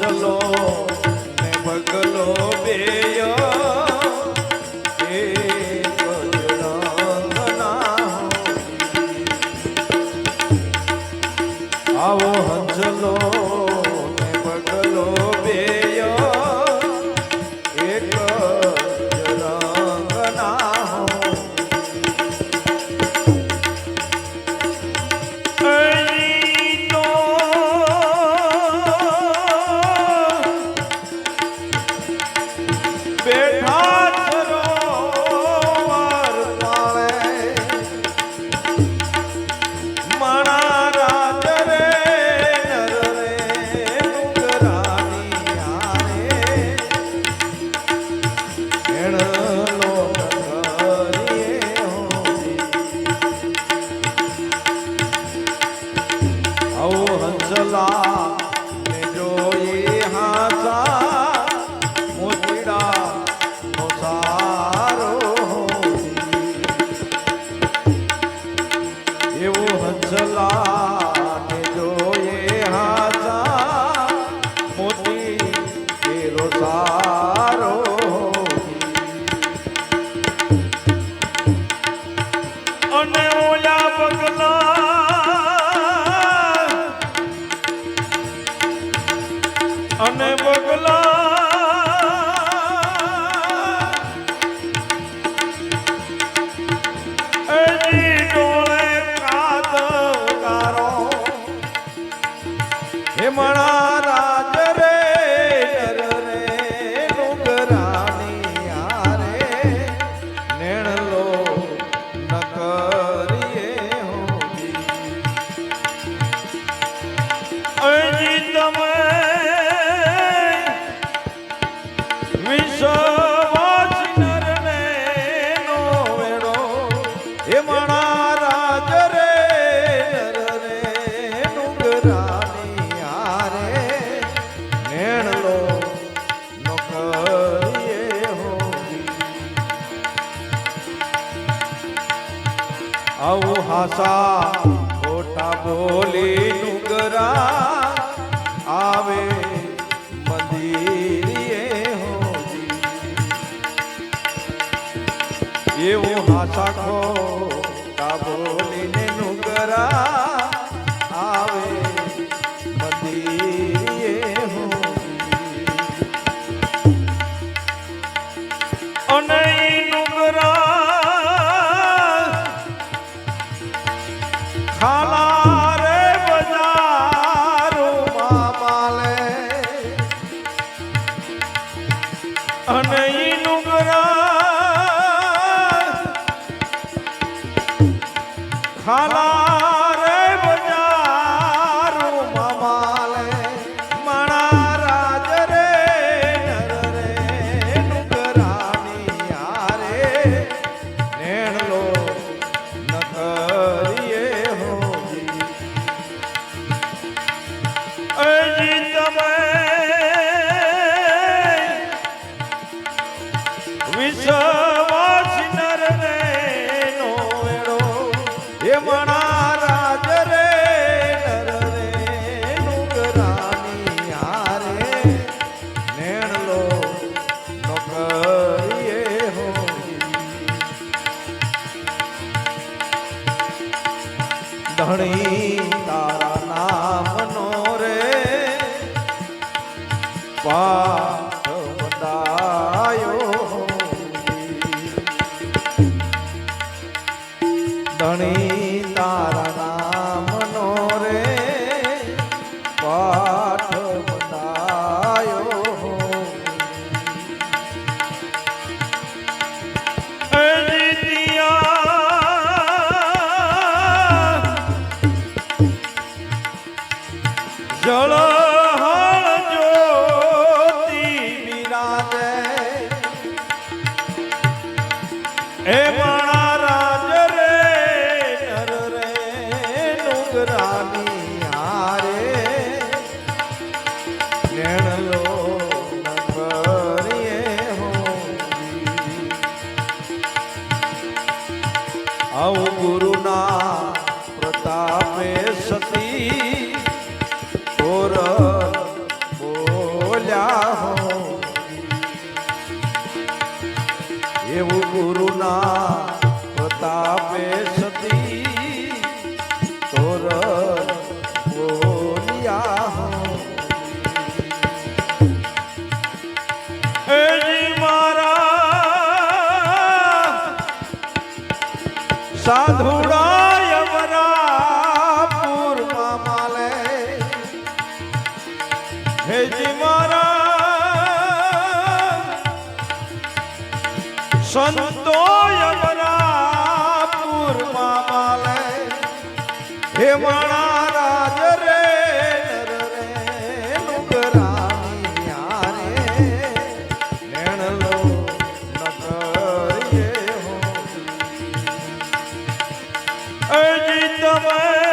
હંસલો ને બગલો બેય એક જ રંગના આવો હંસલો ને બગલો બેય એક જ રંગના અને બગલા એની ડોળે કાદ ઉગારો હે મારા રાજ રે નર રે ડુંગરાની આરે નેણલો ન કરીએ હોજી તમે આવું હાસા ખોટા બોલી ડુંગરા આવે મંદિરે હોજી એવું હાસા ખોટા બોલીને ડુંગરા આવે મંદિરે હોજી અને ડુંગરા ખાલા રે બજારોમાં માલે અને ઈ ડુંગરા ખાલા રે બજારોમાં માલે માણા રાજ રે નર રે ડુંગરાની આરે નેણલો ન કરીએ વિશ્વાસ નર ને નો વેળો હે મારા રાજ રે નર રે ડુંગરાની હારે નેણલો ન કરીએ ધણી તારા નામનો રે પાઠ બતાયો ધણી તારા નામનો રે પાઠ બતાયો જળ એ માણા રાજ રે નર રે ડુંગરાની હારે નેણલો ન કરીએ આવું ગુરુના પ્રતાપે સતી તોર જયજી મારા સંતો યમરાપુરમાં માલે હે માણા રાજ રે નર રે નુગરાની યારે નેણલો નકરીએ હો અજી તમે